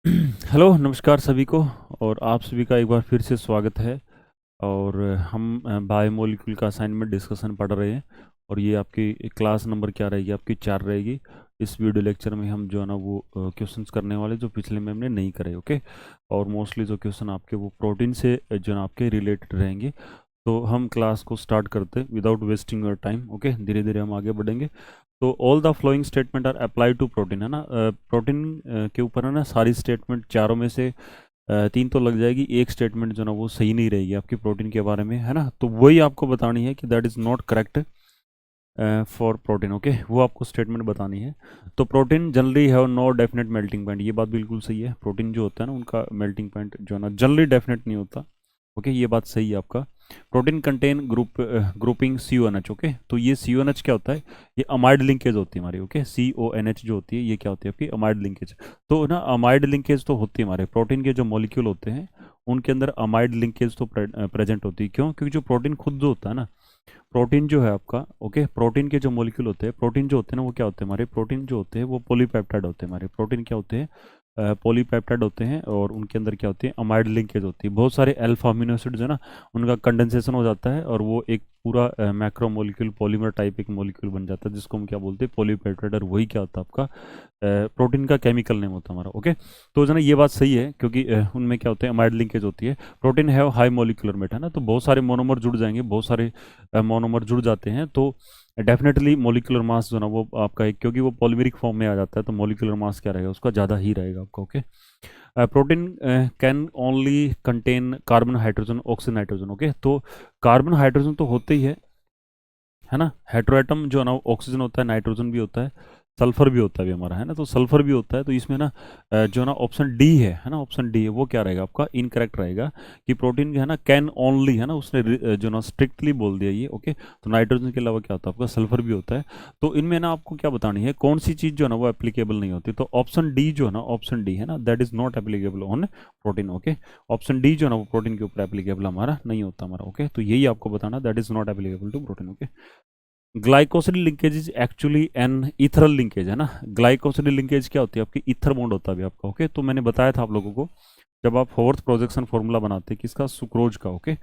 Hello, नमस्कार सभी को। और आप सभी का एक बार फिर से स्वागत है। और हम बायोमोलिक्यूल का असाइनमेंट डिस्कशन पढ़ रहे हैं। और ये आपकी क्लास नंबर क्या रहेगी? आपकी 4 रहेगी। इस वीडियो लेक्चर में हम जो है ना वो क्वेश्चंस करने वाले जो पिछले में हमने नहीं करे। ओके। और मोस्टली जो क्वेश्चन आपके वो प्रोटीन से जो है ना आपके रिलेटेड रहेंगे। तो हम क्लास को स्टार्ट करते हैं without wasting your time. Okay, धीरे धीरे हम आगे बढ़ेंगे। तो all the following statement are apply to protein, है ना। प्रोटीन के ऊपर है ना सारी स्टेटमेंट, चारों में से 3 तो लग जाएगी, एक स्टेटमेंट जो ना वो सही नहीं रहेगी आपकी प्रोटीन के बारे में, है ना। तो वही आपको बतानी है कि that is not correct for protein. Okay, वो आपको स्टेटमेंट बतानी है। तो protein generally have no definite melting point, ये बात बिल्कुल सही है। प्रोटीन जो होता है ना उनका मेल्टिंग पॉइंट जो है ना जनरली डेफिनेट नहीं होता। ओके, ये बात सही है आपका। Protein contain grouping CONH। Okay, तो ये CONH क्या होता है? ये अमाइड लिंकेज होती है हमारी। ओके, CONH जो होती है ये क्या होती है? आपकी अमाइड लिंकेज। तो ना अमाइड लिंकेज तो होती है हमारे प्रोटीन के जो मॉलिक्यूल होते हैं उनके अंदर अमाइड लिंकेज तो प्रेजेंट होती है। क्यों? क्योंकि जो प्रोटीन खुद जो होता है ना, प्रोटीन जो है आपका, ओके, प्रोटीन के जो मॉलिक्यूल होते हैं, प्रोटीन जो होते हैं ना वो क्या होते हैं हमारे? प्रोटीन जो होते हैं वो पॉलीपेप्टाइड होते हैं हमारे। प्रोटीन क्या होते हैं? पॉलीपेप्टाइड होते हैं। और उनके अंदर क्या होती है? अमाइड लिंकेज होती है। बहुत सारे अल्फा अमीनो एसिड्स है ना, उनका कंडेंसेशन हो जाता है और वो एक पूरा मैक्रो मॉलिक्यूल पॉलीमर टाइप एक मॉलिक्यूल बन जाता है जिसको हम क्या बोलते हैं? पॉलीपेप्टाइड। और वही क्या होता है आपका? प्रोटीन का केमिकल नेम होता है हमारा। ओके, तो जो ना ये बात सही है क्योंकि उनमें क्या होते हैं? अमाइड लिंकेज होती है। Protein have high molecular weight, है ना। तो बहुत सारे मोनोमर जुड़ जाएंगे, बहुत सारे मोनोमर जुड़ जाते हैं। तो डेफिनेटली मॉलिक्यूलर मास जो ना वो आपका एक, क्योंकि वो पॉलीमेरिक फॉर्म में आ जाता है तो मॉलिक्यूलर मास क्या रहेगा? उसका ज़्यादा ही रहेगा आपका। Okay, protein can only contain carbon hydrogen oxygen nitrogen. Okay, तो कार्बन हाइड्रोजन तो होते ही है ना। हेट्रोएटम जो है ना ऑक्सीजन होता है, नाइट्रोजन भी होता है, सल्फर भी होता है भी हमारा, है ना। तो सल्फर भी होता है। तो इसमें ना जो ना ऑप्शन डी है ना, ऑप्शन डी है वो क्या रहेगा आपका? इनकरेक्ट रहेगा। कि प्रोटीन है ना कैन ओनली, है ना, उसने जो ना स्ट्रिक्टली बोल दिया ये। ओके, तो नाइट्रोजन के अलावा क्या होता है आपका? सल्फर भी होता है। तो इनमें ना आपको क्या बतानी है? कौन सी चीज़ जो है ना वो एप्लीकेबल नहीं होती? तो ऑप्शन डी जो है ना, ऑप्शन डी है ना, that is not applicable on protein. Okay, option D जो है ना वो प्रोटीन के ऊपर एप्लीकेबल हमारा नहीं होता हमारा। ओके, तो यही आपको बताना, that is not applicable to protein. Okay, glycosidic linkage is actually an ethereal linkage, है ना। ग्लाइकोसिडिल लिंकेज क्या होती है आपकी? इथर बॉन्ड होता है अभी आपका। ओके, तो मैंने बताया था आप लोगों को जब आप होवर्थ प्रोजेक्शन फॉर्मूला बनाते हैं किसका? सुक्रोज का। ओके,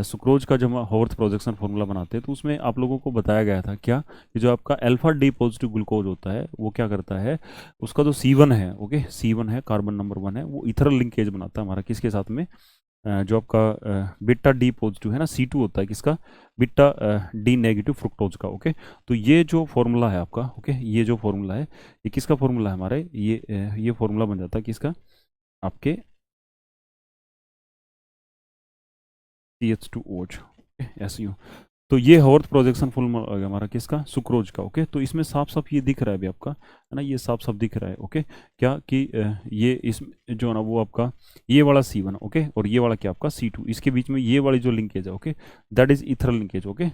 सुक्रोज का जब हम होवर्थ प्रोजेक्शन फॉर्मूला बनाते हैं तो उसमें आप लोगों को बताया गया था क्या कि जो आपका अल्फा डी पॉजिटिव ग्लूकोज होता है वो क्या करता है? उसका जो C1 है, ओके, C1 है, कार्बन नंबर 1 है, वो इथरल लिंकेज बनाता है हमारा किसके साथ में? जो आपका बीटा डी पॉजिटिव है ना, C2 होता है किसका? बीटा डी नेगेटिव फ्रुक्टोज का। ओके, तो ये जो फॉर्मूला है आपका, ओके, ये जो फॉर्मूला है ये किसका फॉर्मूला है हमारे? ये फॉर्मूला बन जाता है किसका? आपके CH2OH, SU। तो ये हॉर्थ प्रोजेक्शन फॉर्मूला आ गया हमारा किसका? सुक्रोज का। ओके, तो इसमें साफ साफ ये दिख रहा है अभी आपका, है ना, ये साफ साफ दिख रहा है। ओके, क्या कि ये इस जो है ना वो आपका ये वाला C1, ओके, और ये वाला क्या आपका C2, इसके बीच में ये वाली जो लिंकेज है, okay, that is ethereal linkage. Okay,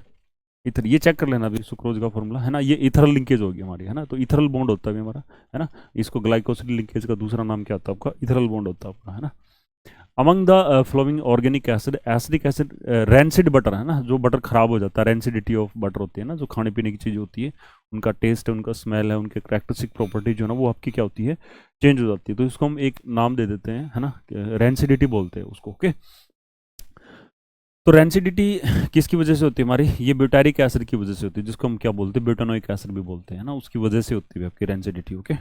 ether ये चेक कर लेना अभी सुक्रोज का फॉर्मूला, है ना, ये इथरल लिंकेज होगी हमारी, है ना। तो इथरल बॉन्ड होता है अभी हमारा, है ना। इसको ग्लाइकोसिड लिंकेज का दूसरा नाम क्या होता है आपका? इथरल बॉन्ड होता है आपका, है ना। Among the flowing organic acid, acidic acid, rancid butter, है ना, जो बटर खराब हो जाता है, रैंसिडिटी ऑफ बटर होती है ना, जो खाने पीने की चीज़ होती है, उनका टेस्ट है, उनका स्मेल है, उनके करेक्टरिस्टिक प्रॉपर्टी जो है ना वो आपकी क्या होती है? चेंज हो जाती है। तो इसको हम एक नाम दे देते हैं, है ना, रैंसिडिटी बोलते हैं उसको। ओके, तो रैंसिडिटी किसकी वजह से होती है हमारी? ये ब्यूटारिक एसिड की वजह से होती है, जिसको हम क्या बोलते हैं? ब्यूटानोइक एसिड भी बोलते हैं ना, उसकी वजह से होती है आपकी rancidity. Okay,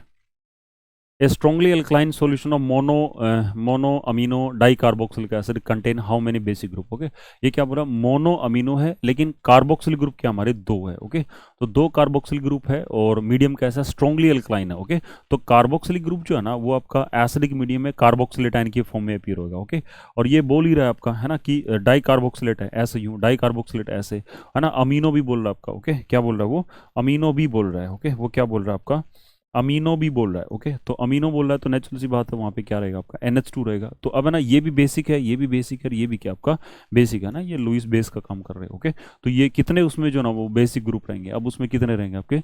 A strongly alkaline solution of mono amino dicarboxylic acid contain how many basic group? Okay, ये क्या बोला? मोनो अमीनो है लेकिन कार्बोक्सिल ग्रुप क्या हमारे? 2 है। ओके, तो 2 कार्बोक्सिल ग्रुप है और मीडियम कैसा? स्ट्रांगली अल्कलाइन है। ओके, तो कार्बोक्सिलिक ग्रुप जो है ना वो आपका एसिडिक मीडियम में कार्बोक्सिलेटाइन की फॉर्म में अपीयर होगा। ओके, और ये बोल ही रहा है आपका, है ना, कि डाई कार्बोक्सिलेट है, ऐसे यूं डाई कार्बोक्सिलेट ऐसे, है ना। अमीनो भी बोल रहा है आपका। ओके, क्या बोल रहा है वो? अमीनो भी बोल रहा है। ओके, वो क्या बोल रहा है आपका? अमीनो भी बोल रहा है। ओके, तो अमीनो बोल रहा है तो नेचुरल सी बात है वहाँ पे क्या रहेगा आपका? NH2 रहेगा। तो अब है ना ये भी बेसिक है, ये भी बेसिक है, ये भी क्या आपका? बेसिक है ना, ये लुईस बेस का काम कर रहे हैं। ओके, तो ये कितने उसमें जो ना वो बेसिक ग्रुप रहेंगे? अब उसमें कितने रहेंगे आपके?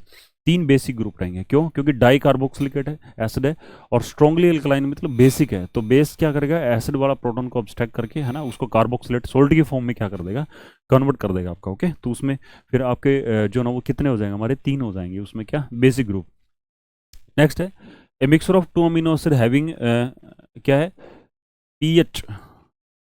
3 बेसिक ग्रुप रहेंगे। क्यों? क्योंकि डाई कार्बोक्सिलिकेट है, एसिड है, और स्ट्रांगली अल्कलाइन मतलब बेसिक है। तो बेस क्या करेगा? एसिड वाला प्रोटॉन को अब्स्ट्रैक्ट करके, है ना, उसको कार्बोक्सिलेट सोल्ट की फॉर्म में क्या कर देगा? कन्वर्ट कर देगा आपका। ओके, तो उसमें फिर आपके जो ना वो कितने हो जाएंगे हमारे? 3 हो जाएंगे उसमें क्या? Basic group. नेक्स्ट है a mixture of to amino acid having क्या है, पीएच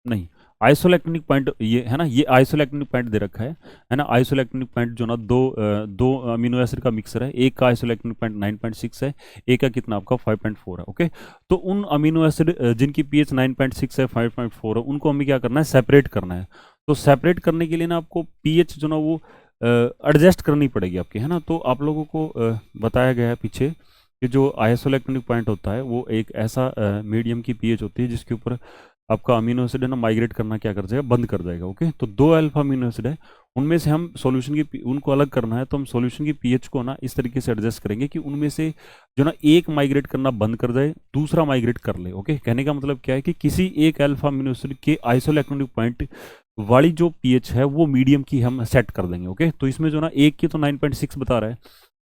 नहीं, आइसोइलेक्ट्रॉनिक पॉइंट ये है ना, ये आइसोइलेक्ट्रॉनिक पॉइंट दे रखा है ना। आइसोइलेक्ट्रॉनिक पॉइंट जो ना दो अमीनो एसिड का मिक्सर है, एक का आइसोइलेक्ट्रॉनिक पॉइंट 9.6 है, एक का कितना आपका 5.4 है। ओके, तो उन अमीनो एसिड जिनकी पीएच 9.6 है, 5.4 है, उनको हमें क्या करना है, सेपरेट करना है। तो सेपरेट करने के लिए ना आपको पीएच जो ना वो एडजस्ट करनी पड़ेगी आपकी, है ना। तो आप लोगों को बताया गया है पीछे कि जो आइसोइलेक्ट्रॉनिक पॉइंट होता है वो एक ऐसा मीडियम की पीएच होती है जिसके ऊपर आपका अमीनो एसिड है ना माइग्रेट करना क्या कर जाएगा, बंद कर जाएगा। ओके, तो दो अल्फा अमीनो एसिड है, उनमें से हम सॉल्यूशन की उनको अलग करना है, तो हम सॉल्यूशन की पीएच को ना इस तरीके से एडजस्ट करेंगे कि उनमें से जो ना एक माइग्रेट करना बंद कर जाए, दूसरा माइग्रेट कर ले। ओके, कहने का मतलब क्या है कि किसी एक अल्फा अमीनो एसिड के आइसोइलेक्ट्रॉनिक पॉइंट वाली जो पीएच है वो मीडियम की हम सेट कर देंगे। ओके, तो इसमें जो ना एक की तो 9.6 बता रहा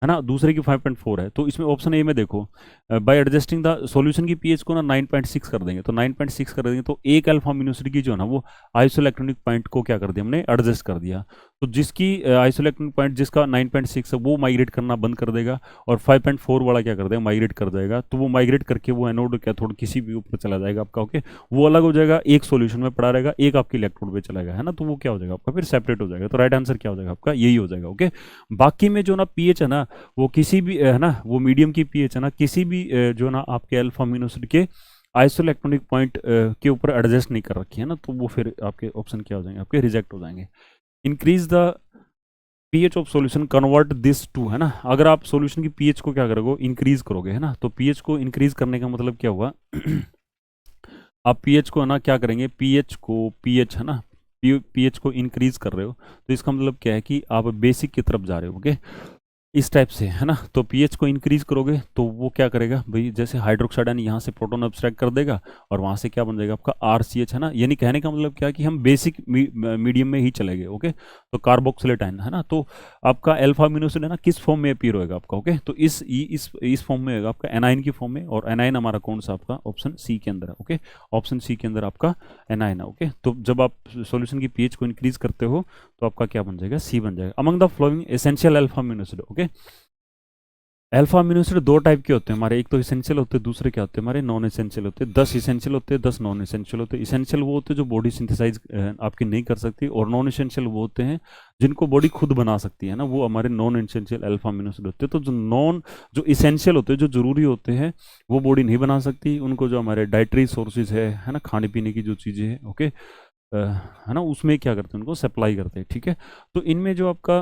है ना, दूसरे की 5.4 है। तो इसमें ऑप्शन ए में देखो, बाय एडजस्टिंग द सॉल्यूशन की पीएच को ना 9.6 कर देंगे, तो 9.6 कर देंगे तो एक अल्फा अमीनो एसिड की जो है ना वो आइसोइलेक्ट्रॉनिक पॉइंट को क्या कर दिया हमने, एडजस्ट कर दिया। तो जिसकी आइसोइलेक्ट्रॉनिक पॉइंट जिसका 9.6 है वो माइग्रेट करना बंद कर देगा, और 5.4 वाला क्या कर देगा, माइग्रेट कर जाएगा। तो वो माइग्रेट करके वो एनोड कैथोड किसी भी ऊपर चला जाएगा आपका। ओके, वो अलग हो जाएगा, एक सॉल्यूशन में पड़ा रहेगा, एक आपके इलेक्ट्रोड पे चला गया, है ना। तो वो क्या हो जाएगा आपका, फिर सेपरेट हो जाएगा। तो राइट आंसर क्या हो जाएगा आपका, यही हो जाएगा। ओके, बाकी में जो ना पीएच है ना वो किसी भी है ना, वो मीडियम की पीएच है ना किसी भी जो ना आपके अल्फा अमीनो एसिड के आइसोइलेक्ट्रॉनिक पॉइंट के ऊपर एडजस्ट नहीं कर रखी है ना, तो वो फिर आपके ऑप्शन क्या हो जाएंगे, आपके रिजेक्ट हो जाएंगे। Increase the pH of solution, convert this to, है ना। अगर आप सॉल्यूशन की पीएच को क्या करोगे, इंक्रीज करोगे, है ना। तो पीएच को इंक्रीज करने का मतलब क्या हुआ आप पीएच को है ना क्या करेंगे, पीएच है ना, पीएच को इंक्रीज कर रहे हो, तो इसका मतलब क्या है कि आप बेसिक की तरफ जा रहे हो। ओके, इस टाइप से, है ना। तो पीएच को इंक्रीज करोगे तो वो क्या करेगा भाई, जैसे हाइड्रोक्साइड आयन यहाँ से प्रोटॉन अब्स्ट्रैक्ट कर देगा और वहाँ से क्या बन जाएगा आपका आरसीएच, है ना। यानी कहने का मतलब क्या है कि हम बेसिक मीडियम में ही चले गए। ओके, तो कार्बोक्सिलेट आयन, है ना। तो आपका अल्फा अमीनो एसिड है ना किस फॉर्म में अपीयर होएगा आपका, ओके, तो इस फॉर्म में होगा आपका एनाइन की फॉर्म में, और एनाइन हमारा कौन सा आपका ऑप्शन सी के अंदर है। ओके, ऑप्शन सी के अंदर आपका एनाइन है। ओके, तो जब आप सॉल्यूशन की पीएच को इंक्रीज करते हो तो आपका क्या बन जाएगा, सी बन जाएगा। Among the flowing essential alpha amino acid, okay, alpha amino acid दो टाइप के होते हैं हमारे, एक तो इसेंशियल होते हैं, दूसरे क्या होते हैं हमारे, नॉन इसेंशियल होते हैं। 10 इसेंशियल होते हैं, 10 नॉन इसेंशियल होते हैं। इसेंशियल वो होते हैं जो बॉडी सिंथेसाइज आपकी नहीं कर सकती, और नॉन इसेंशियल वो होते हैं जिनको बॉडी खुद बना सकती है ना, वो हमारे non essential alpha amino acid होते हैं। तो जो इसेंशियल होते हैं, जो जरूरी होते हैं, वो बॉडी नहीं बना सकती, उनको जो हमारे डाइटरी सोर्सेज है ना, खाने पीने की जो चीज़ें हैं, ओके, है ना, उसमें क्या करते हैं, उनको सप्लाई करते हैं। ठीक है, तो इनमें जो आपका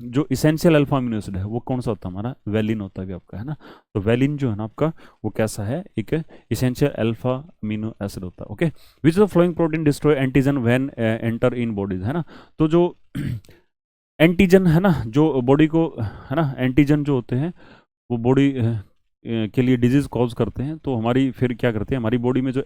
जो इसेंशियल अल्फा अमीनो एसिड है वो कौन सा होता है हमारा, वेलिन होता है भी आपका, है ना। तो वेलिन जो है ना आपका वो कैसा है, एक इसेंशियल अल्फा अमीनो एसिड होता है। Okay, which the flowing protein destroy antigen when enter in bodies, है ना। तो जो एंटीजन है ना, जो बॉडी को, है ना, एंटीजन जो होते हैं वो बॉडी के लिए डिजीज कॉज करते हैं, तो हमारी फिर क्या करते हैं, हमारी बॉडी में जो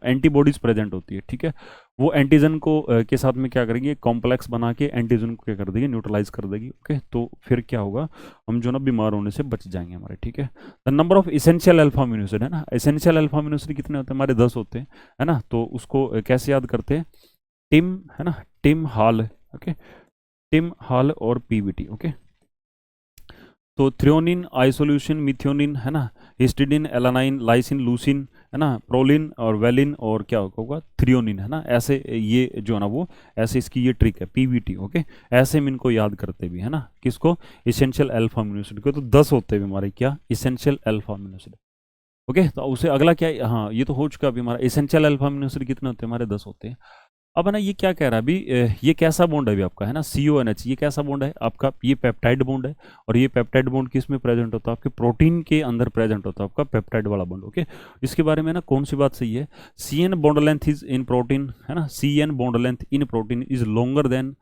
एंटीबॉडीज प्रेजेंट होती है, ठीक है, वो एंटीजन को के साथ में क्या करेंगे, कॉम्प्लेक्स बना के एंटीजन को क्या कर देगी, न्यूट्रलाइज कर देगी। ओके, तो फिर क्या होगा, हम जो ना बीमार होने से बच जाएंगे हमारे। ठीक है, the number of essential alpha amino acid, है ना, इसेंशियल अल्फा अमीनो एसिड कितने होते हैं हमारे, 10 होते हैं, है ना। तो उसको कैसे याद करते हैं, टिम, है ना, Tim Hall, okay, Tim Hall और पीवीटी। ओके, तो थ्रियोनिन, आइसोल्यूसिन, मिथियोनिन, है ना, हिस्टिडिन, एलानाइन, लाइसिन, लूसिन, है ना, प्रोलिन और वेलिन, और क्या होगा थ्रियोनिन, है ना। ऐसे ये जो है ना वो ऐसे इसकी ये ट्रिक है पीवीटी। ओके, ऐसे हम इनको याद करते भी, है ना, किसको, इसेंशियल अल्फा अमीनो एसिड को। तो 10 होते हैं हमारे क्या, essential alpha amino acid. Okay, तो उसे अगला क्या, हाँ ये तो हो चुका अभी हमारा, इसेंशियल अल्फा अमीनो एसिड कितने होते हैं हमारे, 10 होते हैं। अब है ना, ये क्या कह रहा है अभी, ये कैसा बॉन्ड है अभी आपका, है ना, CONH, ये कैसा बॉन्ड है आपका, ये पेप्टाइड बॉन्ड है, और ये पेप्टाइड बॉन्ड किस में प्रेजेंट होता है, आपके प्रोटीन के अंदर प्रेजेंट होता है आपका पेप्टाइड वाला बॉन्ड। ओके, इसके बारे में ना कौन सी बात सही है, CN bond length is in protein, है ना, CN bond length in protein is longer than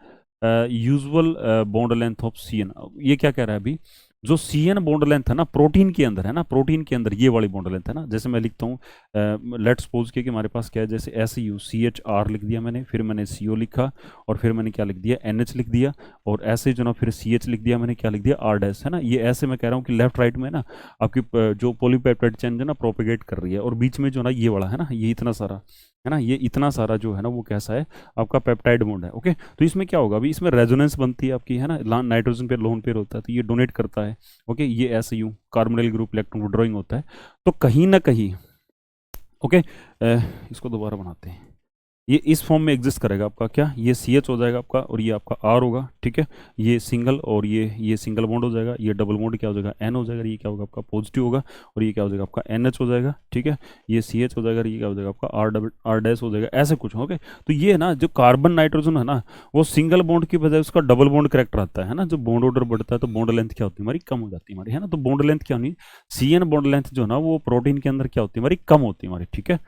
usual bond length of CN। ये क्या कह रहा है अभी, जो CN बॉन्ड लेंथ है ना प्रोटीन के अंदर, है ना, प्रोटीन के अंदर ये वाली बॉन्ड लेंथ है ना, जैसे मैं लिखता हूँ, लेट्स सपोज कि हमारे पास क्या है, जैसे SUCHR लिख दिया मैंने, फिर मैंने CO लिखा, और फिर मैंने क्या लिख दिया, NH लिख दिया, और ऐसे जो ना फिर CH लिख दिया मैंने, क्या लिख दिया, R', है ना। ये ऐसे मैं कह रहा हूँ कि लेफ्ट राइट में ना आपकी जो पॉलीपेप्टाइड चेन जो ना प्रोपेगेट कर रही है, और बीच में जो ना ये वाला है ना, ये इतना सारा है ना। ये इतना सारा जो है ना वो कैसा है, आपका पेप्टाइड बॉन्ड है। ओके, तो इसमें क्या होगा, अभी इसमें रेजोनेंस बनती है आपकी, है ना, नाइट्रोजन पे लोन पेयर होता है तो ये डोनेट करता है। ओके, ये ऐसे यूँ कार्बोनिल ग्रुप इलेक्ट्रॉन विड्रॉइंग होता है। तो कहीं ना कहीं, ओके, इसको दोबारा बनाते हैं, ये इस फॉर्म में एग्जिस्ट करेगा आपका, क्या ये सी एच हो जाएगा आपका, और ये आपका आर होगा, ठीक है। ये सिंगल, और ये सिंगल बॉन्ड हो जाएगा, ये डबल बॉन्ड क्या हो जाएगा, एन हो जाएगा, ये क्या होगा आपका पॉजिटिव होगा, और ये क्या हो जाएगा आपका एन एच हो जाएगा, ठीक है। ये सी एच हो जाएगा, ये क्या हो जाएगा आपका आर डबल आर डैश हो जाएगा, ऐसे कुछ। ओके, तो ये है ना, जो कार्बन नाइट्रोजन है ना, वो सिंगल बॉन्ड की बजाय उसका डबल बॉन्ड करेक्टर आता है ना। जब बॉन्ड ऑर्डर बढ़ता है तो बॉन्ड लेंथ क्या होती है हमारी, कम हो जाती है हमारी, है ना। तो बॉन्ड लेंथ क्या होनी, सी एन बॉन्ड लेंथ जो है ना वो प्रोटीन के अंदर क्या होती है हमारी, कम होती है हमारी, ठीक है।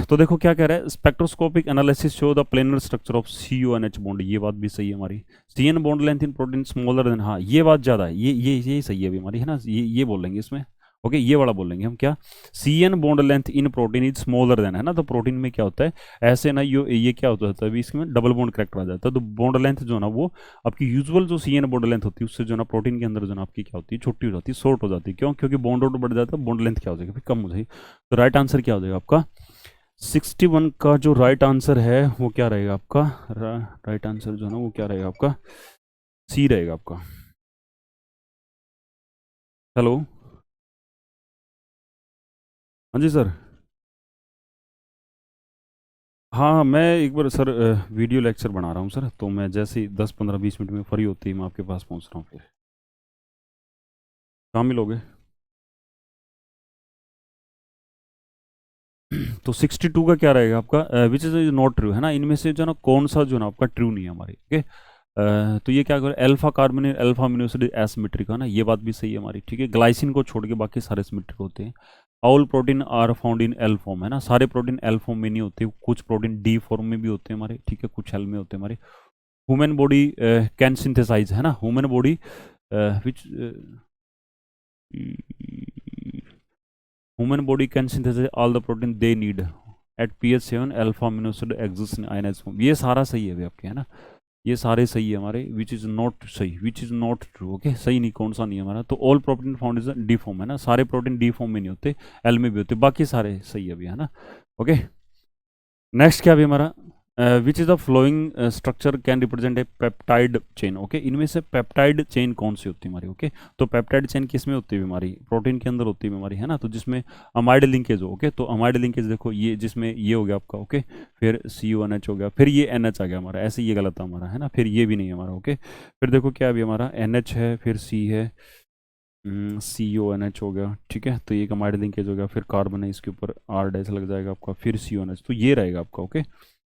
तो देखो क्या कह रहा है, spectroscopic analysis show the planar structure of CuNH bond, ये बात भी सही है हमारी। CN bond length in protein smaller than, हाँ ये बात ज़्यादा है, ये सही है अभी हमारी, है ना। ये बोलेंगे इसमें, ओके, ये वाला बोलेंगे हम क्या, CN bond length in protein is smaller than, है ना। तो प्रोटीन में क्या होता है, ऐसे ना ये क्या होता है अभी इसमें डबल बॉन्ड करेक्टर आ जाता है, तो बॉन्ड लेंथ जो है ना वो आपकी यूजुअल जो CN बॉन्ड लेंथ होती है उससे जो है ना प्रोटीन के अंदर जो है ना आपकी क्या होती है, छोटी हो जाती है, शॉर्ट हो जाती है। क्यों, क्योंकि बॉन्ड ऑर्डर बढ़ जाता है, बॉन्ड लेंथ क्या हो जाएगी, कम हो जाएगी। तो राइट आंसर क्या हो जाएगा आपका 61 का जो राइट आंसर है वो क्या रहेगा आपका, राइट आंसर जो है ना वो क्या रहेगा आपका, सी रहेगा आपका। हेलो, हाँ जी सर। हाँ, मैं एक बार सर वीडियो लेक्चर बना रहा हूँ सर, तो मैं जैसे ही 10 15 20 मिनट में फ्री होती है मैं आपके पास पहुँच रहा हूँ फिर। कहाँ मिलोगे? तो 62 का क्या रहेगा आपका, विच इज़ नॉट ट्रू, है ना। इनमें से जो ना कौन सा जो ना आपका ट्रू नहीं है हमारी, ओके। तो ये क्या करें, alpha carbon alpha amino acid asymmetric है ना, ये बात भी सही है हमारी, ठीक है। ग्लाइसिन को छोड़ के बाकी सारे सिमेट्रिक होते हैं। All protein are found in L form, है ना, सारे प्रोटीन एल फॉर्म में नहीं होते, कुछ प्रोटीन डी फॉर्म में भी होते हैं हमारे, ठीक है, कुछ एल में होते हैं हमारे। ह्यूमन बॉडी कैन सिंथेसाइज, है ना, human body which human body can synthesise all the protein they need at pH 7 alpha amino acid exist in ionised form, ये सारा सही है अभी आपके, है ना। ये सारे सही है हमारे, विच इज़ नॉट सही, which is not true, okay, सही नहीं, कौन सा नहीं है हमारा। तो all protein found is D form, है ना, सारे प्रोटीन डी फॉर्म में नहीं होते, एल में भी होते, बाकी सारे सही है अभी, है ना। ओके, नेक्स्ट क्या भी हमारा, which is the flowing structure can represent a peptide chain, okay. इनमें से पेप्टाइड चेन कौन सी होती है हमारी, ओके। तो पेप्टाइड चेन किस में होती है हमारी, प्रोटीन के अंदर होती है हमारी, है ना। तो जिसमें अमाइड लिंकेज हो, ओके, तो अमाइड लिंकेज देखो ये जिसमें ये हो गया आपका, ओके, फिर CuNH हो गया, फिर ये NH आ गया हमारा, ऐसे ये गलत था हमारा, है ना, फिर ये भी नहीं है हमारा, ओके। फिर देखो क्या अभी हमारा NH है, फिर C है, CuNH हो गया, ठीक है। तो ये कमाइड लिंकेज हो गया, फिर कार्बन है, इसके ऊपर R डैश लग जाएगा आपका, फिर CuNH, तो ये रहेगा आपका, ओके।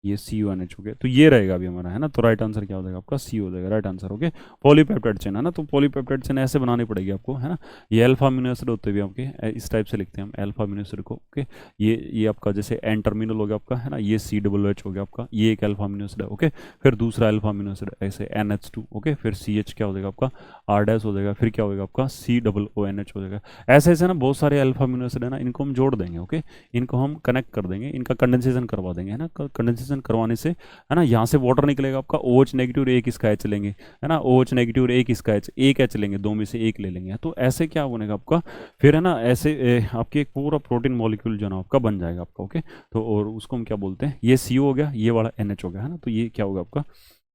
ये CuNH हो गया, तो ये रहेगा अभी हमारा, है ना। तो राइट आंसर क्या हो जाएगा आपका, C हो जाएगा right answer, okay. Polypeptide chain, है ना, तो पॉलीपेप्टाइड चेन ऐसे बनानी पड़ेगी आपको, है ना। ये अल्फा अमीनो एसिड होते हुए आपके इस टाइप से लिखते हैं हम अल्फा अमीनो एसिड को, ओके। ये आपका जैसे एन टर्मिनल हो गया आपका, है ना, ये COOH हो गया आपका, ये एक अल्फा अमीनो एसिड है, ओके। फिर दूसरा अल्फा अमीनो एसिड ऐसे NH2, ओके, फिर CH क्या हो जाएगा आपका, R डैश हो जाएगा, फिर क्या होगा आपका COONH हो जाएगा। ऐसे ऐसे ना बहुत सारे अल्फा अमीनो एसिड है ना, इनको हम जोड़ देंगे, ओके, इनको हम कनेक्ट कर देंगे, इनका कंडेंसेशन करवा देंगे, है ना। कंडेंसेशन करवाने से, है ना, यहाँ से वाटर निकलेगा आपका, OH नेगेटिव एक इसका H लेंगे, है ना, OH नेगेटिव एक इसका H, एक H लेंगे, दो में से एक ले लेंगे, तो ऐसे क्या बनेगा आपका, फिर है ना ऐसे आपके एक पूरा प्रोटीन मॉलिक्यूल जो ना आपका बन जाएगा आपका, ओके। तो और उसको हम क्या बोलते हैं, ये CO हो गया, ये वाला NH हो गया, है ना। तो ये क्या होगा आपका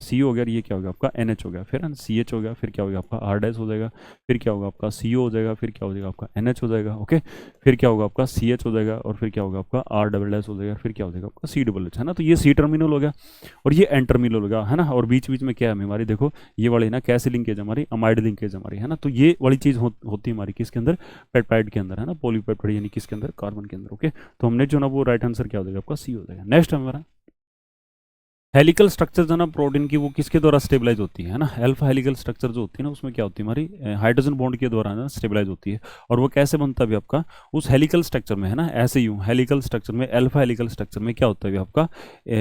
C हो गया, ये क्या होगा आपका NH हो गया, फिर CH हो गया, फिर क्या होगा आपका R डैश हो जाएगा, फिर क्या होगा आपका CO हो जाएगा, फिर क्या हो जाएगा आपका NH हो जाएगा, ओके। फिर क्या होगा आपका CH हो जाएगा, और फिर क्या होगा आपका R डबल डैश हो जाएगा, फिर क्या हो जाएगा आपका C डबल H, है ना। तो ये C टर्मिनल हो गया, और ये N टर्मिनल हो गया, है ना। और बीच बीच में क्या है हमारी, देखो ये वाली ना कैसे लिंकेज हमारी, अमाइड लिंकेज हमारी, है ना। तो ये वाली चीज़ होती है हमारी किसके अंदर, पेप्टाइड के अंदर, है ना, पॉलीपेप्टाइड यानी किसके अंदर, कार्बन के अंदर, ओके। तो हमने जो ना वो राइट आंसर क्या हो जाएगा आपका C हो जाएगा। नेक्स्ट हमारा हेलिकल स्ट्रक्चर जो ना प्रोटीन की वो किसके द्वारा स्टेबलाइज होती है ना, अल्फा हेलिकल स्ट्रक्चर जो होती है ना उसमें क्या होती है हमारी, हाइड्रोजन बॉन्ड के द्वारा ना स्टेबलाइज होती है। और वो कैसे बनता है भी आपका, उस हेलिकल स्ट्रक्चर में, है ना, ऐसे यूँ हेलिकल स्ट्रक्चर में, अल्फा हेलिकल स्ट्रक्चर में क्या होता है भी आपका,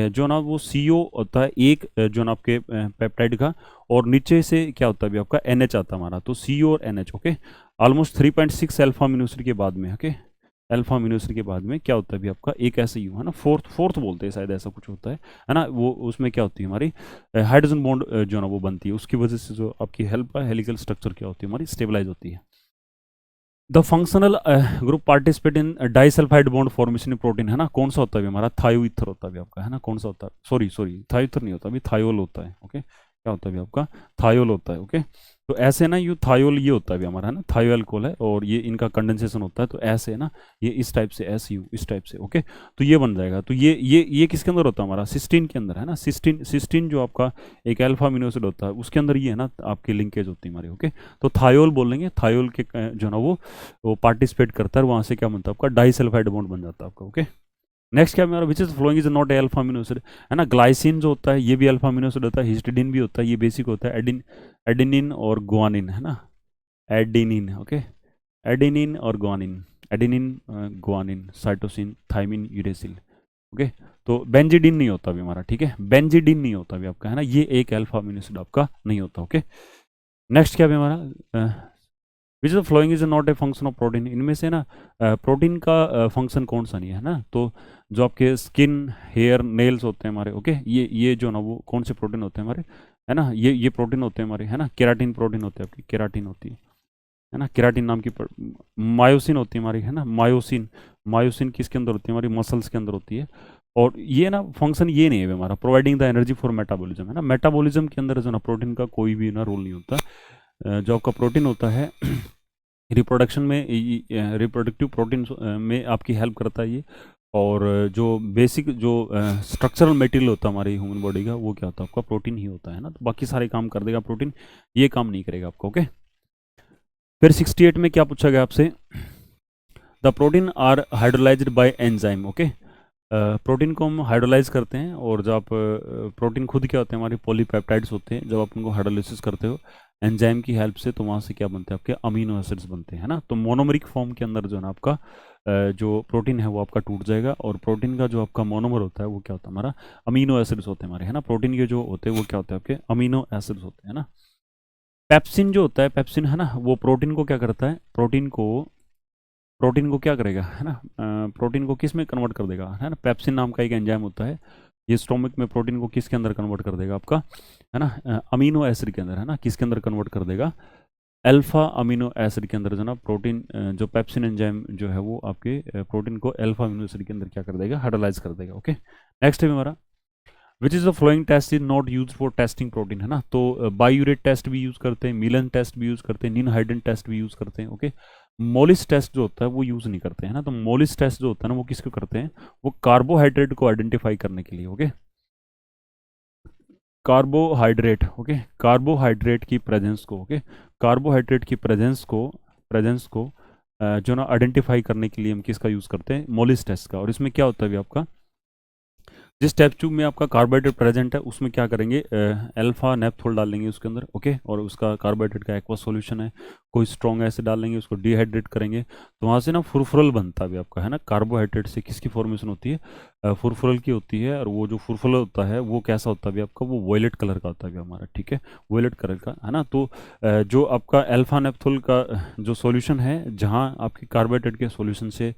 जो ना वो CO होता है एक, जो ना आपके पेप्टाइड का, और नीचे से क्या होता है भी आपका NH आता है हमारा, तो CO और NH, okay. Almost 3.6 alpha amino acid के बाद में, ओके, अल्फा अमीनो एसिड के बाद में क्या होता है भी आपका एक ऐसे यू, है ना, फोर्थ फोर्थ बोलते हैं शायद, ऐसा कुछ होता है ना। वो उसमें क्या होती है हमारी हाइड्रोजन बॉन्ड जो ना वो बनती है, उसकी वजह से जो आपकी हेल्प हेलिकल स्ट्रक्चर क्या होती है हमारी, स्टेबलाइज होती है। The functional group participate in disulphide bond formation protein, है ना, कौन सा होता है अभी हमारा, थायोईथर होता है अभी आपका, है ना, कौन सा होता है, सॉरी सॉरी थायोईथर नहीं होता अभी, थायोल होता है, ओके, क्या होता है अभी आपका, थायोल होता है, ओके। तो ऐसे ना यू थायोल ये होता है अभी हमारा, है ना, थायो अल्कोहल है और ये इनका कंडेंसेशन होता है, तो ऐसे है ना, ये इस टाइप से, एस यू इस टाइप से, ओके। तो ये बन जाएगा, तो ये किसके अंदर होता है हमारा, सिस्टीन के अंदर, है ना, सिस्टीन सिस्टीन जो आपका एक अल्फा अमीनो एसिड होता है उसके अंदर ये है ना आपकी लिंकेज होती है हमारी, ओके। तो थायोल बोलेंगे, थायोल के जो है ना वो पार्टिसिपेट करता है, वहां से क्या बनता है आपका, डाइसल्फाइड बॉन्ड बन जाता है आपका, ओके। नेक्स्ट क्या मेरा, which is following is not alpha amino acid, है ना, ग्लाइसिन जो होता है ये भी अल्फा अमीनो एसिड होता है, हिस्टिडीन भी होता है, ये बेसिक होता है, एडिनिन और गुआनिन, है ना, एडिनिन, ओके, एडिनिन और guanine, adenine guanine, cytosine, thymine, uracil, okay. तो बेंजिडिन नहीं होता अभी हमारा, ठीक है, बेंजिडिन नहीं होता अभी आपका, है ना, ये एक अल्फा अमीनो एसिड आपका नहीं होता, ओके। नेक्स्ट क्या भी हमारा, which is following is not a function of protein, इनमें से ना प्रोटीन का फंक्शन कौन सा नहीं है ना, तो जो आपके स्किन, हेयर, नेल्स होते हैं हमारे, ओके, ये जो ना वो कौन से प्रोटीन होते हैं हमारे, है ना, ये प्रोटीन होते हैं हमारे, है ना, केराटिन प्रोटीन होते हैं आपकी, केराटिन होती है ना, केराटिन नाम की मायोसिन होती है हमारी, है ना, मायोसिन, मायोसिन किसके अंदर होती है हमारी, मसल्स के अंदर होती है। और ये ना फंक्शन ये नहीं है हमारा, providing the energy for metabolism, है ना, मेटाबॉलिज्म के अंदर जो ना प्रोटीन का कोई भी ना रोल नहीं होता। जो आपका प्रोटीन होता है रिप्रोडक्शन में, रिप्रोडक्टिव प्रोटीन में आपकी हेल्प करता है ये। और जो बेसिक जो स्ट्रक्चरल मटेरियल होता है हमारी ह्यूमन बॉडी का, वो क्या होता है आपका, प्रोटीन ही होता है ना, तो बाकी सारे काम कर देगा प्रोटीन, ये काम नहीं करेगा आपका, ओके। फिर 68 में क्या पूछा गया आपसे, the protein are hydrolysed by enzyme, okay. Protein को हम हाइड्रोलाइज करते हैं, और जब आप प्रोटीन खुद क्या होते हैं हमारे, पॉलीपेप्टाइड्स होते हैं, जब आप उनको हाइड्रोलाइसिस करते हो एंजाइम की हेल्प से, तो वहाँ से क्या बनते हैं आपके, अमीनो एसिड्स बनते हैं, है ना। तो मोनोमरिक फॉर्म के अंदर जो है ना आपका जो प्रोटीन है वो आपका टूट जाएगा, और प्रोटीन का जो आपका मोनोमर होता है वो क्या होता है हमारा, अमीनो एसिड्स होते हैं हमारे, है ना, प्रोटीन के जो होते हैं वो क्या होते हैं आपके, अमीनो एसिड्स होते हैं ना। पेप्सिन जो होता है, पेप्सिन है ना, वो प्रोटीन को क्या करता है, प्रोटीन को क्या करेगा, है ना, प्रोटीन को किस में कन्वर्ट कर देगा, है ना, पेप्सिन नाम का एक एंजाइम होता है, ये स्टोमक में प्रोटीन को किसके अंदर कन्वर्ट कर देगा आपका, है ना, अमीनो एसिड के अंदर, है ना, किसके अंदर कन्वर्ट कर देगा, अल्फा अमीनो एसिड के अंदर, जो ना प्रोटीन जो पेप्सिन एंजाइम जो है वो आपके प्रोटीन को अल्फा अमीनो एसिड के अंदर क्या कर देगा, हाइड्रोलाइज कर देगा, ओके। नेक्स्ट है हमारा, which is the following test is not use for testing protein, है ना, तो बायूरेट टेस्ट भी यूज करते हैं, मिलन टेस्ट भी यूज करते हैं, निन हाइड्रन टेस्ट भी यूज करते हैं, ओके। मोलिस टेस्ट जो होता है वो यूज नहीं करते हैं ना, तो मोलिस टेस्ट जो होता है ना वो किसको करते हैं, वो कार्बोहाइड्रेट को आइडेंटिफाई करने के लिए, ओके, कार्बोहाइड्रेट, ओके, कार्बोहाइड्रेट की प्रेजेंस को, ओके, कार्बोहाइड्रेट की प्रेजेंस को जो ना आइडेंटिफाई करने के लिए हम किसका यूज़ करते हैं, मोलिस टेस्ट का। और इसमें क्या होता है अभी आपका, जिस टेस्ट ट्यूब में आपका कार्बोहाइड्रेट प्रेजेंट है उसमें क्या करेंगे, अल्फा नेप्थोल डाल लेंगे उसके अंदर, ओके, और उसका कार्बोहाइड्रेट का एक्वा सॉल्यूशन है, कोई स्ट्रॉन्ग एसिड डाल लेंगे, उसको डिहाइड्रेट करेंगे, तो वहाँ से ना फुरफुरल बनता है अभी आपका, है ना, कार्बोहाइड्रेट से किसकी फॉर्मेशन होती है, फुरफुरल की होती है। और वो जो फुरफुरल होता है वो कैसा होता है अभी आपका, वो वॉयलेट कलर का होता है अभी हमारा, ठीक है, वॉयलेट कलर का, है ना। तो जो आपका अल्फा नेप्थोल का जो सॉल्यूशन है, जहाँ आपकी कार्बोहाइड्रेट के सॉल्यूशन से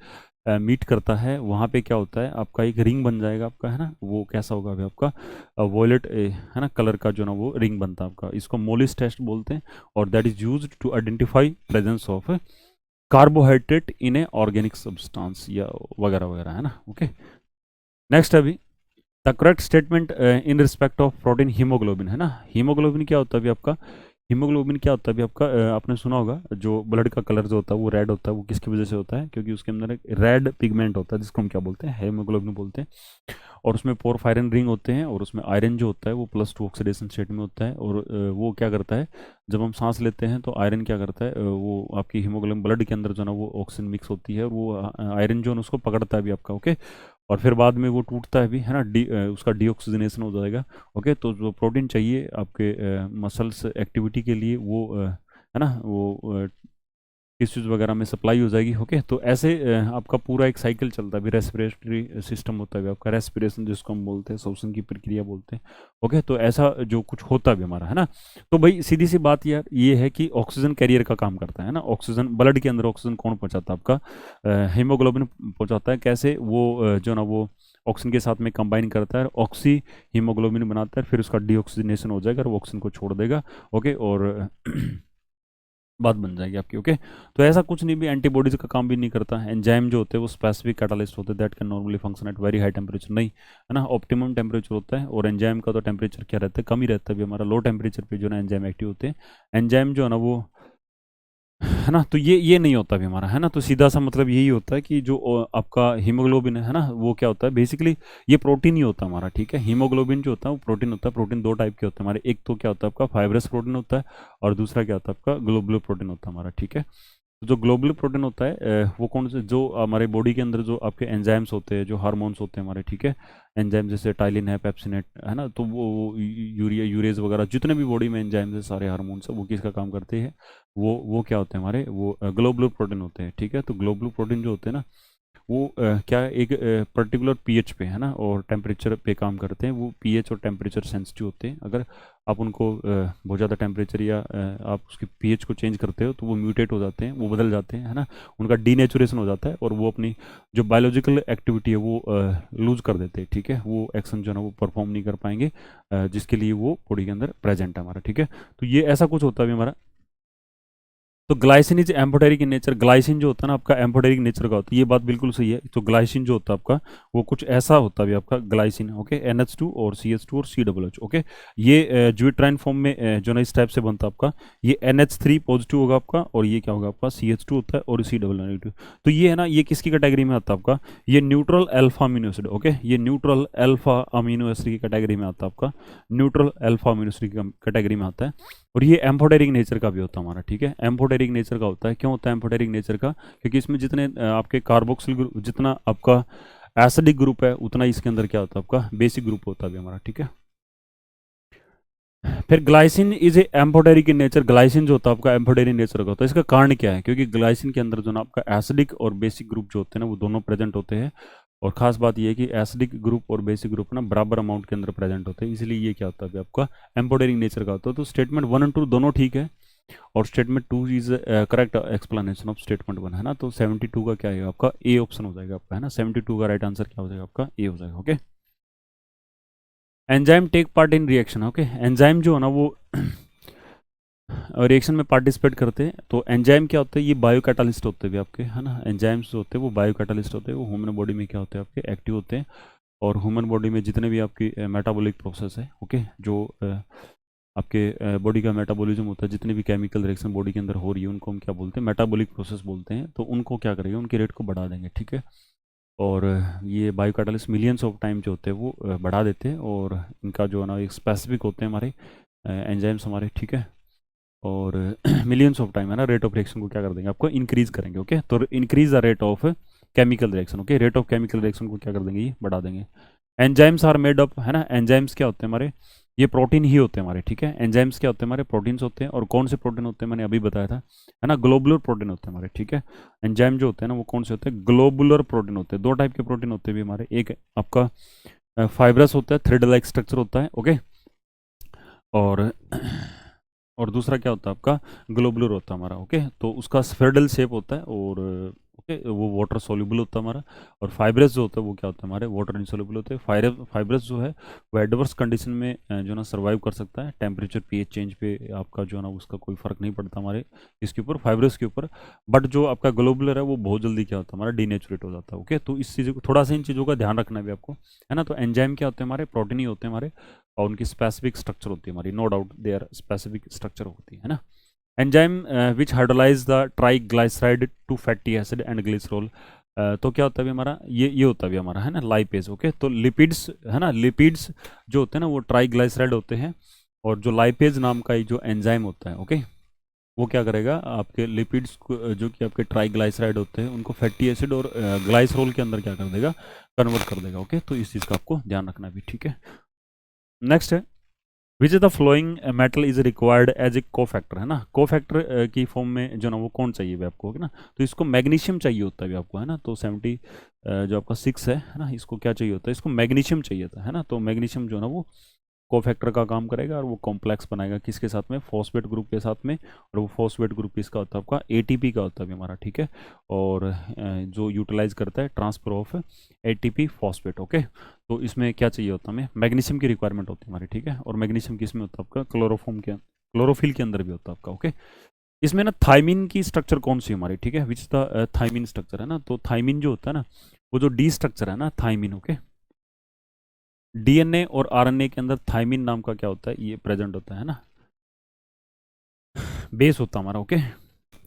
मीट करता है, वहाँ पे क्या होता है आपका, एक रिंग बन जाएगा आपका, है ना, वो कैसा होगा अभी आपका, वॉयलेट है ना कलर का जो ना वो रिंग बनता है आपका, इसको मोलिस टेस्ट बोलते हैं। और that is use to identify presence of carbohydrate in a organic substance या वगैरह वगैरह, है ना, ओके। नेक्स्ट अभी, the correct statement in respect of protein, haemoglobin, है ना, हीमोग्लोबिन क्या होता है अभी आपका, हीमोग्लोबिन क्या होता है अभी आपका, आपने सुना होगा जो ब्लड का कलर जो होता है वो रेड होता है, वो किसकी वजह से होता है, क्योंकि उसके अंदर एक रेड पिगमेंट होता है जिसको हम क्या बोलते हैं, हीमोग्लोबिन बोलते हैं। और उसमें पोरफायरिन रिंग होते हैं, और उसमें आयरन जो होता है वो +2 ऑक्सीडेशन स्टेट में होता है, और वो क्या करता है, जब हम सांस लेते हैं तो आयरन क्या करता है, वो आपकी हीमोग्लोबिन ब्लड के अंदर जो ना वो ऑक्सीजन मिक्स होती है, और वो आयरन जो है उसको पकड़ता है भी आपका, ओके। और फिर बाद में वो टूटता है भी, है ना, उसका डीऑक्सीजनेशन हो जाएगा, ओके। तो जो प्रोटीन चाहिए आपके मसल्स एक्टिविटी के लिए, वो है ना, वो टिश्यूज वगैरह में सप्लाई हो जाएगी, ओके। तो ऐसे आपका पूरा एक साइकिल चलता है, भी रेस्पिरेटरी सिस्टम होता है आपका, रेस्पिरेशन जिसको हम बोलते हैं, श्वसन की प्रक्रिया बोलते हैं, ओके। तो ऐसा जो कुछ होता भी हमारा, है ना। तो भाई सीधी सी बात यार ये है कि ऑक्सीजन कैरियर का काम करता है ना, ऑक्सीजन ब्लड के अंदर ऑक्सीजन कौन पहुंचाता है आपका, हीमोग्लोबिन पहुंचाता है। कैसे, वो जो ना वो ऑक्सीजन के साथ में कंबाइन करता है, ऑक्सी हीमोग्लोबिन बनाता है, फिर उसका डीऑक्सीजनेशन हो जाएगा और वो ऑक्सीजन को छोड़ देगा, ओके। और बात बन जाएगी आपकी। ओके, तो ऐसा कुछ नहीं भी एंटीबॉडीज का काम भी नहीं करता। एंजाइम जो होते हैं वो स्पेसिफिक कैटालिस्ट होते हैं that can normally function at very high temperature, नहीं है ना, ऑप्टिमम टेम्परेचर होता है। और एंजाइम का तो टेम्परेचर क्या रहता है, कम ही रहता है भी हमारा, लो टेम्परेचर पे जो है ना एंजाइम एक्टिव होते हैं। एंजाइम जो है ना वो, है ना, तो ये नहीं होता भी हमारा, है ना। तो सीधा सा मतलब यही होता है कि जो आपका हीमोग्लोबिन है ना, वो क्या होता है बेसिकली, ये प्रोटीन ही होता है हमारा, ठीक है। हीमोग्लोबिन जो होता है वो प्रोटीन होता है। प्रोटीन दो टाइप के होते हैं हमारे, एक तो क्या होता है आपका फाइब्रस प्रोटीन होता है, और दूसरा क्या होता है आपका ग्लोबुलर प्रोटीन होता है हमारा, ठीक है। जो ग्लोबुलर प्रोटीन होता है वो कौन से, जो हमारे बॉडी के अंदर जो आपके एंजाइम्स होते हैं, जो हार्मोन्स होते हैं हमारे, ठीक है। एंजाइम जैसे टाइलिन है, पेप्सिनेट है ना, तो वो यूरिया यूरेज वगैरह जितने भी बॉडी में एंजाइम्स है, सारे हार्मोन्स है, वो किसका काम करते हैं, वो क्या होते हैं हमारे, वो ग्लोबुलर प्रोटीन होते हैं, ठीक है। तो ग्लोबुलर प्रोटीन जो होते हैं ना, वो क्या एक पर्टिकुलर पीएच पे है ना और टेम्परेचर पे काम करते हैं। वो पीएच और टेम्परेचर सेंसिटिव होते हैं। अगर आप उनको बहुत ज़्यादा टेम्परेचर या आप उसके पीएच को चेंज करते हो तो वो म्यूटेट हो जाते हैं, वो बदल जाते हैं, है ना। उनका डीनेचुरेशन हो जाता है और वो अपनी जो बायोलॉजिकल एक्टिविटी है वो लूज कर देते हैं, ठीक है। वो एक्शन जो है ना वो परफॉर्म नहीं कर पाएंगे जिसके लिए वो बॉडी के अंदर प्रेजेंट है हमारा, ठीक है। तो ये ऐसा कुछ होता है हमारा। तो glycine is amphoteric in nature, glycine जो होता है ना आपका एम्फोटेरिक नेचर का होता है, ये बात बिल्कुल सही है। तो ग्लाइसिन जो होता है आपका वो कुछ ऐसा होता है आपका ग्लाइसिन, ओके, NH2 और CH2 और COOH, ओके। ये ज्यूट्राइन फॉर्म में जो ना इस टाइप से बनता है आपका, ये NH3 पॉजिटिव होगा आपका, और ये क्या होगा आपका CH2 होता है और C डबल नेगेटिव। तो ये है ना, ये किसकी कैटेगरी में आता है आपका, ये neutral alpha amino acid, okay, ये न्यूट्रल अल्फा अमीनो एसिड की कैटेगरी में आता है आपका, न्यूट्रल अल्फा अमीनो एसिड की कैटेगरी में आता है। और ये एम्फोटेरिक नेचर का भी होता है हमारा, ठीक है। एम्फोटेरिक नेचर का होता है, क्यों होता है एम्फोटेरिक नेचर का, क्योंकि इसमें जितने आपके कार्बोक्सिल ग्रुप, जितना आपका एसिडिक ग्रुप है उतना इसके अंदर क्या होता है आपका बेसिक ग्रुप होता है भी हमारा, ठीक है। फिर glycine is a amphoteric in nature, glycine जो होता है आपका एम्फोटेरिक नेचर का होता है। इसका कारण क्या है, क्योंकि ग्लाइसिन के अंदर जो ना आपका एसिडिक और बेसिक ग्रुप जो होते हैं ना वो दोनों प्रेजेंट होते हैं। और खास बात यह है कि एसिडिक ग्रुप और बेसिक ग्रुप ना बराबर अमाउंट के अंदर प्रेजेंट होते हैं, इसलिए ये क्या होता है आपका एम्फोटेरिक नेचर का होता है। तो स्टेटमेंट 1 और 2 दोनों ठीक है, और statement 2 is correct explanation of statement 1, है ना। तो 72 का क्या है आपका ए ऑप्शन हो जाएगा आपका, है ना। 72 का राइट आंसर क्या हो जाएगा आपका, ए हो जाएगा, okay. Enzyme take part in reaction, okay. Enzyme जो है ना वो रिएक्शन में पार्टिसिपेट करते हैं। तो एंजाइम क्या होते हैं, ये बायो कैटालिस्ट होते हैं भी आपके, है ना। एंजाइम्स जो होते हैं वो बायो कैटालिस्ट होते हैं, वो ह्यूमन बॉडी में क्या होते हैं आपके एक्टिव होते हैं। और ह्यूमन बॉडी में जितने भी आपकी मेटाबॉलिक प्रोसेस है, ओके, जो आपके बॉडी का मेटाबॉलिज्म होता है, जितनी भी केमिकल रिएक्शन बॉडी के अंदर हो रही है उनको हम क्या बोलते हैं, मेटाबॉलिक प्रोसेस बोलते हैं। तो उनको क्या करेंगे, उनके रेट को बढ़ा देंगे, ठीक है। और ये bio catalyst millions of time जो होते हैं वो बढ़ा देते हैं, और इनका जो है ना एक स्पेसिफिक होते हैं हमारे एंजाइम्स हमारे, ठीक है। और मिलियंस ऑफ टाइम है ना, रेट ऑफ रिएक्शन को क्या कर देंगे आपको इंक्रीज करेंगे, ओके। तो increase the rate of chemical reaction, okay, rate of chemical reaction को क्या कर देंगे, ये बढ़ा देंगे। एंजाइम्स आर मेड अप, है ना, एंजाइम्स क्या होते हैं हमारे, ये प्रोटीन ही होते हैं हमारे, ठीक है। एंजाइम्स क्या होते हैं हमारे, प्रोटीन्स होते हैं। और कौन से प्रोटीन होते हैं मैंने अभी बताया था, है ना, ग्लोबुलर प्रोटीन होते हैं हमारे, ठीक है। एंजाइम जो होते हैं ना वो कौन से होते हैं, ग्लोबुलर प्रोटीन होते हैं। दो टाइप के प्रोटीन होते हैं भी हमारे, एक आपका फाइब्रस होता है, थ्रेड लाइक स्ट्रक्चर होता है, ओके। और और दूसरा क्या होता है आपका ग्लोबुलर होता है हमारा, ओके। तो उसका स्फेरडल शेप होता है, और ओके वो वाटर सोल्यूबल होता है हमारा। और फाइब्रस जो होता है वो क्या होता है हमारे वाटर इनसोल्यूबल होते हैं। फाइब्रस जो है वो एडवर्स कंडीशन में जो ना सर्वाइव कर सकता है, टेम्परेचर पीएच चेंज पे आपका जो है ना उसका कोई फर्क नहीं पड़ता हमारे इसके ऊपर, फाइब्रस के ऊपर। बट जो आपका ग्लोबुलर है वो बहुत जल्दी क्या होता है हमारा डीनेचुरेट हो जाता है, ओके। तो इस चीज़ को थोड़ा सा इन चीज़ों का ध्यान रखना भी आपको, है ना। तो एंजाइम क्या होते हैं हमारे, प्रोटीन ही होते हैं हमारे, और उनकी स्पेसिफिक स्ट्रक्चर होती है हमारी, no doubt there specific structure होती है ना। Enzyme which hydrolyse the triglyceride to fatty acid and glycerol, तो क्या होता है भी हमारा, ये होता है भी हमारा, है ना, लाइपेज, ओके। तो लिपिड्स, है ना, लिपिड्स जो होते हैं ना वो ट्राइग्लाइसराइड होते हैं। और जो लाइपेज नाम का जो एंजाइम होता है, ओके, वो क्या करेगा आपके लिपिड्स को, जो कि आपके ट्राइग्लाइसराइड होते हैं, उनको फैटी एसिड और ग्लाइसरॉल के अंदर क्या कर देगा, कन्वर्ट कर देगा, ओके। तो इस चीज़ का आपको ध्यान रखना भी, ठीक है। नेक्स्ट है, which is the following metal is required as a cofactor, है ना। कोफैक्टर की फॉर्म में जो ना वो कौन चाहिए भी आपको, है ना। तो इसको मैग्नीशियम चाहिए होता है भी आपको, है ना। तो 70 जो आपका 6 है ना, इसको क्या चाहिए होता है, इसको मैग्नीशियम चाहिए था, है ना। तो मैग्नीशियम जो है ना वो कोफैक्टर का काम करेगा, और वो कॉम्प्लेक्स बनाएगा किसके साथ में, फॉस्फेट ग्रुप के साथ में। और वो फॉस्फेट ग्रुप किसका होता है आपका, एटीपी का होता है हमारा, ठीक है। और जो यूटिलाइज करता है transfer of ATP phosphate, okay. तो इसमें क्या चाहिए होता है हमें, मैग्नीशियम की रिक्वायरमेंट होती है हमारी, ठीक है। और मैग्नीशियम किस में होता है आपका, क्लोरोफॉर्म के, क्लोरोफिल के अंदर भी होता है आपका, ओके। इसमें ना थाइमिन की स्ट्रक्चर कौन सी है हमारी, ठीक है, विच द थाइमिन स्ट्रक्चर है ना, तो थाइमिन जो होता है ना, वो जो डी स्ट्रक्चर है ना थाइमिन, ओके, डीएनए और आरएनए के अंदर थाइमिन नाम का क्या होता है, ये प्रेजेंट होता है ना, बेस होता है हमारा, ओके।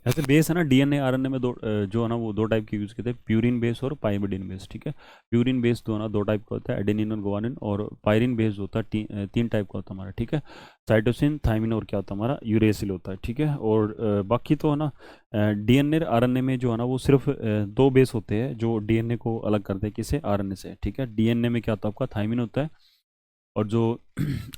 ऐसे बेस है ना डीएनए आरएनए में दो जो है ना वो दो टाइप के यूज़ करते हैं, प्यूरिन बेस और पाइरिमिडिन बेस, ठीक है। प्यूरिन बेस दो ना दो टाइप का होता है, एडेनिन और गुआनिन, और पायरिन बेस होता है तीन टाइप का होता है हमारा, ठीक है। साइटोसिन, थाइमिन और क्या होता है हमारा, यूरेसिल होता है, ठीक है। और बाकी तो है ना डीएनए आरएनए में जो है ना वो सिर्फ दो बेस होते हैं जो डीएनए को अलग करते हैं किसे, आरएनए से, ठीक है। डीएनए में क्या होता है आपका थाइमिन होता है, और जो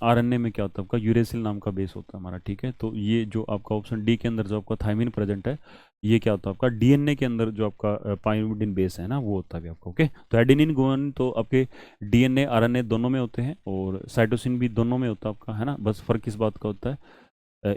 आरएनए में क्या होता है आपका यूरेसिल नाम का बेस होता है हमारा, ठीक है। तो ये जो आपका ऑप्शन डी के अंदर जो आपका थाइमिन प्रेजेंट है, ये क्या होता है आपका डीएनए के अंदर जो आपका पाइरिमिडिन बेस है ना वो होता है भी आपका, ओके। तो एडेनिन गुआनिन तो आपके डीएनए आरएनए दोनों में होते हैं, और साइटोसिन भी दोनों में होता है आपका, है ना। बस फर्क किस बात का होता है,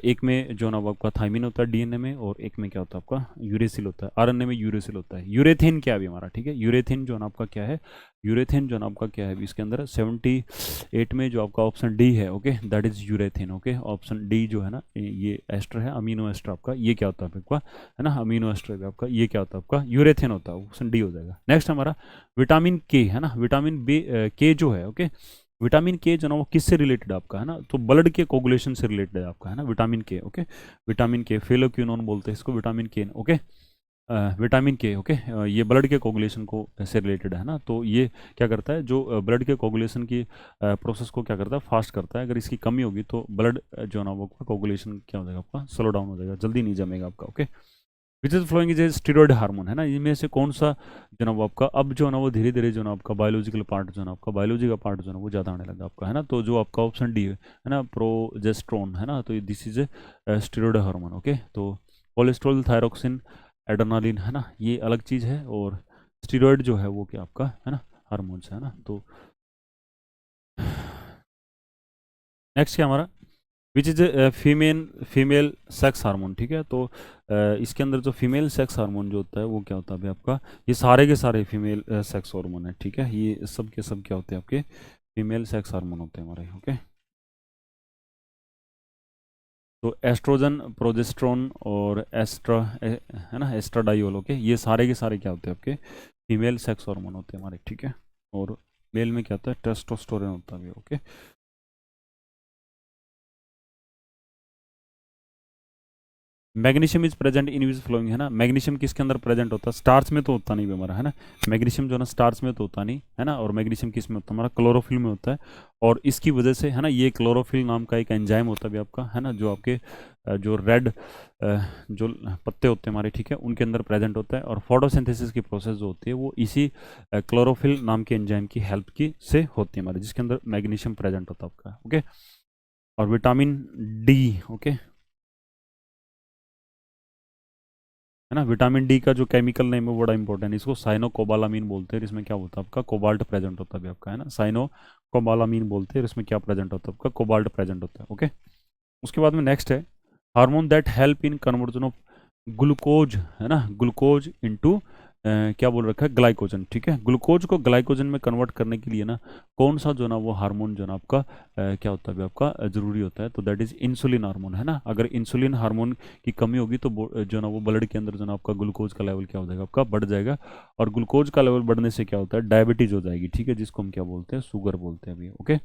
एक में जो ना वो आपका थाइमिन होता है डीएनए में, और एक में क्या होता है आपका यूरेसिल होता है, आरएनए में यूरेसिल होता है। यूरेथिन क्या है अभी हमारा, ठीक है, यूरेथिन जो ना आपका क्या है, यूरेथिन जो ना आपका क्या है अभी इसके अंदर 78 में जो आपका ऑप्शन डी है, okay, that is urethane, okay. Option D जो है ना ये एस्टर है, अमीनो एस्टर आपका, ये क्या होता है आपका, है ना, अमीनो एस्टर आपका, ये क्या होता है आपका यूरेथिन होता है, ऑप्शन डी हो जाएगा। नेक्स्ट हमारा विटामिन के है ना, विटामिन बी के जो है, ओके, विटामिन के जो ना वो किससे रिलेटेड आपका है ना, तो ब्लड के कोगुलेशन से रिलेटेड है आपका, है ना, विटामिन के, ओके। विटामिन के फेलोक्विनोन बोलते हैं इसको, विटामिन के, ओके। विटामिन के, ओके, ये ब्लड के कोगुलेशन को से रिलेटेड है ना, तो ये क्या करता है, जो ब्लड के कोगुलेशन की प्रोसेस को क्या करता है, फास्ट करता है। अगर इसकी कमी होगी तो ब्लड जो ना वो कोगुलेशन क्या हो जाएगा आपका, स्लो डाउन हो जाएगा, जल्दी नहीं जमेगा आपका, okay. Which is following is a steroid hormone, है ना, इनमें से कौन सा जो ना वो आपका अब जो ना वो धीरे धीरे जो ना आपका बायोलॉजिकल पार्ट जो ना आपका बायोलॉजी का पार्ट जो ना वो ज़्यादा आने लगा आपका, है ना। तो जो आपका ऑप्शन डी है ना, प्रोजेस्ट्रोन, है ना, तो this is a steroid hormone, okay. तो कोलेस्ट्रॉल, थायरोक्सिन, एड्रेनालिन, है ना, ये अलग चीज़ है, और स्टीरॉयड जो है वो क्या आपका है ना हार्मोन्स है ना। तो नेक्स्ट क्या हमारा, which is female female sex hormone, ठीक है। तो इसके अंदर जो फीमेल सेक्स हार्मोन जो होता है वो क्या होता है अभी आपका, ये सारे के सारे फीमेल सेक्स हार्मोन है, ठीक है। ये सब के सब क्या होते हैं आपके फीमेल सेक्स हार्मोन होते हैं हमारे, ओके। तो एस्ट्रोजन, प्रोजेस्ट्रॉन और है ना एस्ट्राडाइल, ओके, ये सारे के सारे क्या होते हैं आपके फीमेल सेक्स हार्मोन होते हैं हमारे, ठीक है। और मेल में क्या होता है, टेस्टोस्टेरोन होता है, okay. Magnesium is present in which following, है ना, मैग्नीशियम किसके अंदर प्रेजेंट होता है, स्टार्च में तो होता नहीं भी हमारा, है ना। मैग्नीशियम जो है ना स्टार्च में तो होता नहीं, है ना, और मैग्नीशियम किस में होता है हमारा, क्लोरोफिल में होता है। और इसकी वजह से है ना ये क्लोरोफिल नाम का एक एंजाइम होता है भी आपका, है ना, जो आपके जो रेड जो पत्ते होते हैं हमारे, ठीक है, उनके अंदर प्रेजेंट होता है। और फोटोसिंथेसिस की प्रोसेस जो होती है वो इसी क्लोरोफिल नाम के एंजाइम की हेल्प की से होती है हमारे, जिसके अंदर मैग्नीशियम प्रेजेंट होता है आपका, ओके। और विटामिन डी, ओके, है ना, विटामिन डी का जो केमिकल नेम है वो बड़ा इंपॉर्टेंट है, इसको साइनोकोबालामीन बोलते हैं। इसमें क्या होता है आपका कोबाल्ट प्रेजेंट होता है भी आपका, है ना, साइनोकोबालामीन बोलते हैं, इसमें क्या प्रेजेंट होता है आपका कोबाल्ट प्रेजेंट होता है, ओके। उसके बाद में नेक्स्ट है hormone that help in conversion of glucose, है ना, ग्लूकोज इनटू क्या बोल रखा है, ग्लाइकोजन, ठीक है। ग्लूकोज को ग्लाइकोजन में कन्वर्ट करने के लिए ना कौन सा जो ना वो हार्मोन जो ना आपका क्या होता है आपका जरूरी होता है, तो दैट इज इंसुलिन हार्मोन, है ना। अगर इंसुलिन हार्मोन की कमी होगी तो जो ना वो ब्लड के अंदर जो ना आपका ग्लूकोज का लेवल क्या हो जाएगा आपका बढ़ जाएगा, और ग्लूकोज का लेवल बढ़ने से क्या होता है, डायबिटीज हो जाएगी, ठीक है, जिसको हम क्या बोलते हैं, शुगर बोलते हैं अभी, ओके।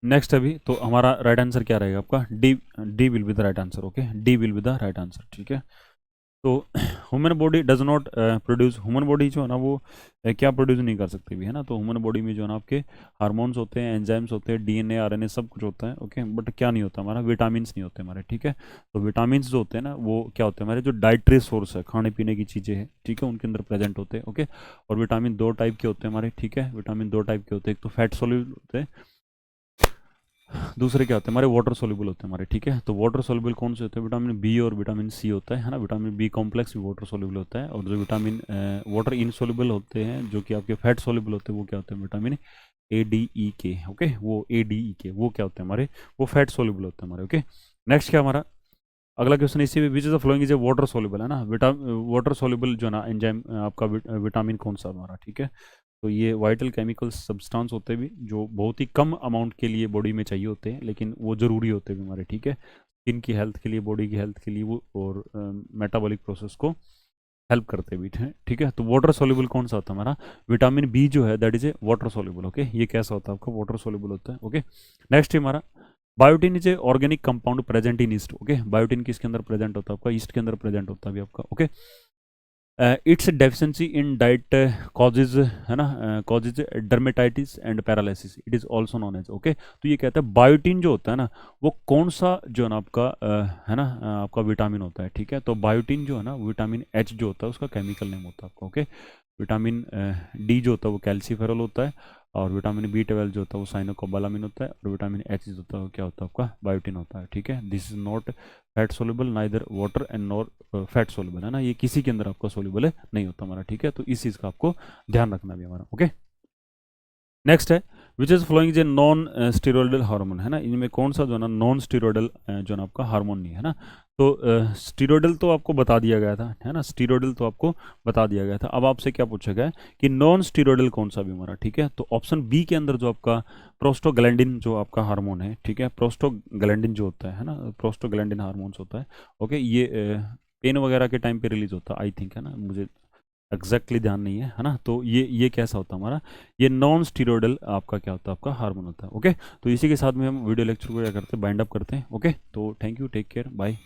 नेक्स्ट अभी तो हमारा राइट आंसर क्या रहेगा आपका, D, D will be the right answer, okay, D will be the right answer, ठीक है। तो human body does not produce, human body जो है ना वो क्या प्रोड्यूस नहीं कर सकती भी, है ना। तो ह्यूमन बॉडी में जो है ना आपके हार्मोन्स होते हैं, एंजाइम्स होते हैं, डीएनए आरएनए सब कुछ होता है, ओके, बट क्या नहीं होता हमारा, विटामिन्स नहीं होते हमारे, ठीक है। तो विटामिन्स जो होते हैं ना वो क्या होते हैं हमारे, जो डाइटरी सोर्स है, खाने पीने की चीज़ें हैं, ठीक है, उनके अंदर प्रेजेंट होते हैं, ओके। और विटामिन दो टाइप के होते हैं हमारे, ठीक है, विटामिन दो टाइप के होते हैं, एक तो फैट सोल्यूबल होते हैं, दूसरे क्या होते हैं हमारे वाटर सोल्यूबल होते हैं हमारे, ठीक है। तो वाटर सोल्यूबल कौन से होते हैं, विटामिन बी और विटामिन सी होता है ना, विटामिन बी कॉम्प्लेक्स भी वाटर सोल्यूबल होता है, और जो विटामिन वाटर इनसोल्यूबल होते हैं जो कि आपके फैट सोल्यूबल होते हैं वो क्या होते हैं, विटामिन ए डी ई के, ओके, वो ए डी ई के वो क्या होते हैं हमारे, वो फैट सोल्यूबल होते हैं हमारे, ओके। नेक्स्ट क्या हमारा अगला क्वेश्चन इसी में, विच is the following is a water soluble, है ना, वाटर सोल्यूबल जो ना एंजाइम आपका विटामिन कौन सा हमारा, ठीक है। तो ये वाइटल केमिकल सब्सटेंस होते भी जो बहुत ही कम अमाउंट के लिए बॉडी में चाहिए होते हैं, लेकिन वो ज़रूरी होते भी हमारे, ठीक है। स्किन की हेल्थ के लिए, बॉडी की हेल्थ के लिए वो, और मेटाबॉलिक प्रोसेस को हेल्प करते भी हैं, ठीक है। तो वाटर सोल्यूबल कौन सा होता है हमारा, विटामिन बी जो है that is a water soluble, okay. ये कैसा होता है आपका, वाटर सोल्यूबल होता है, ओके। नेक्स्ट है हमारा biotin is a organic compound present in east, okay. Biotin किसके अंदर प्रेजेंट होता है आपका, ईस्ट के अंदर प्रेजेंट होता है भी आपका, okay. It's deficiency in diet causes, है ना, causes dermatitis and paralysis, it is also known as, okay. तो ये कहता है बायोटिन जो होता है ना, वो कौन सा जो है ना आपका है ना आपका विटामिन होता है, ठीक है। तो बायोटिन जो है ना, विटामिन एच जो होता है उसका केमिकल नेम होता है आपका, ओके। विटामिन डी जो होता है वो कैल्सीफेरॉल होता है, और विटामिन बी 12 जो होता है वो साइनोकोबालामिन होता है, और विटामिन एच जो होता है वो क्या होता है आपका, बायोटिन होता है, ठीक है। This is not fat soluble, neither water and nor fat soluble, है ना, ये किसी के अंदर आपका सोल्यूबल है नहीं होता हमारा, ठीक है। तो इस चीज़ का आपको ध्यान रखना भी हमारा, ओके। नेक्स्ट है which is following is a non steroidal hormone, है ना, इनमें कौन सा जो है ना नॉन स्टीरोइडल जो है ना आपका हार्मोन नहीं है ना। तो स्टीरोइडल तो आपको बता दिया गया था, है ना, स्टीरोइडल तो आपको बता दिया गया था। अब आपसे क्या पूछा गया है कि नॉन स्टीरोइडल कौन सा भी हमारा, ठीक है। तो ऑप्शन बी के अंदर जो आपका प्रोस्टोग्लैंडिन जो आपका हार्मोन है, ठीक है, प्रोस्टोग्लैंडिन जो होता है ना, प्रोस्टोग्लैंडिन हार्मोन्स होता है, ओके। ये पेन वगैरह के टाइम पे रिलीज होता है आई थिंक, है ना, मुझे एग्जैक्टली ध्यान नहीं है, है ना। तो ये कैसा होता है हमारा, ये नॉन स्टीरोइडल आपका क्या होता है, आपका हार्मोन होता है, ओके। तो इसी के साथ में हम वीडियो लेक्चर को क्या करते हैं, बाइंड अप करते हैं, ओके। तो thank you, take care, bye.